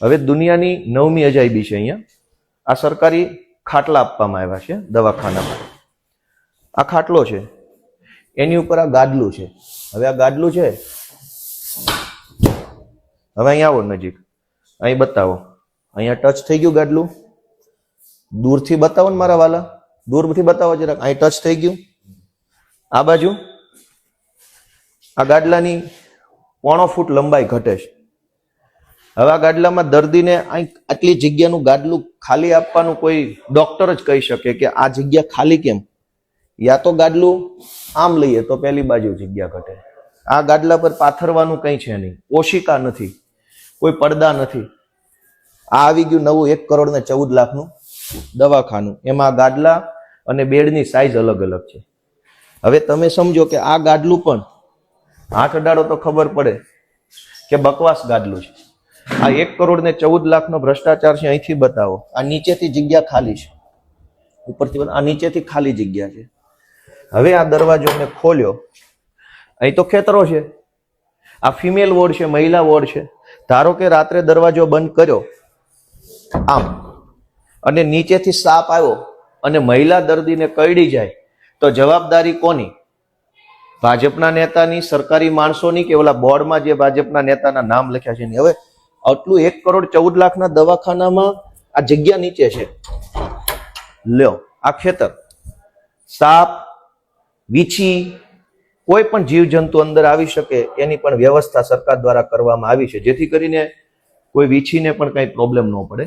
હવે દુનિયાની 9મી અજાયબી છે અહીંયા. આ સરકારી ખાટલા આપવામાં આવ્યા છે દવાખાનામાં. આ ખાટલો છે, એની ઉપર આ ગાદલું છે. હવે આ ગાદલું છે, હવે અહીંયા આવો નજીક, અહીં બતાવો. અહીંયા ટચ થઈ ગયું ગાદલું. દૂરથી બતાવો ને મારા વાલા, દૂરથી બતાવો જરાક. અહીં ટચ થઈ ગયું. આ બાજુ આ ગાદલાની 1.5 ફૂટ લંબાઈ ઘટે છે. હવે આ ગાદલામાં દર્દીને આટલી જગ્યાનું ગાદલું ખાલી આપવાનું કોઈ ડોક્ટર જ કહી શકે કે આ જગ્યા ખાલી કેમ. યા તો ગાદલું આમ લઈએ તો પહેલી બાજુ જગ્યા ઘટે. આ ગાદલા પર પાથરવાનું કંઈ છે નહીં, ઓશિકા નથી, કોઈ પડદા નથી. આ આવી ગયું નવું 1 કરોડ ને 14 લાખનું દવાખાનું. એમાં ગાદલા અને બેડની સાઈઝ અલગ અલગ છે. હવે તમે સમજો કે આ ગાદલું પણ હાથ અડાડો તો ખબર પડે કે બકવાસ ગાદલું છે. આ 1 કરોડ ને 14 લાખનો ભ્રષ્ટાચાર છે. અહીંથી બતાવો. આ નીચેથી જગ્યા ખાલી છે, ઉપરથી આ નીચેથી ખાલી જગ્યા છે. હવે આ દરવાજો મેં ખોલ્યો, અહીં તો ખેતરો છે. આ ફિમેલ વોર્ડ છે, મહિલા વોર્ડ છે. ધારો કે રાત્રે દરવાજો બંધ કર્યો આમ, અને નીચેથી સાપ આવ્યો અને મહિલા દર્દીને કરડી જાય તો જવાબદારી કોની? ભાજપના નેતાની, સરકારી માણસોની, કે ઓલા બોર્ડમાં જે ભાજપના નેતાના નામ લખ્યા છે. હવે આટલું 1 કરોડ 14 લાખના દવાખાનામાં આ જગ્યા નીચે છે. લ્યો, આ ખેતર, સાપ, વીછી, કોઈ પણ જીવજંતુ અંદર આવી શકે એની પણ વ્યવસ્થા સરકાર દ્વારા કરવામાં આવી છે, જેથી કરીને કોઈ વીછીને પણ કઈ પ્રોબ્લેમ ન પડે.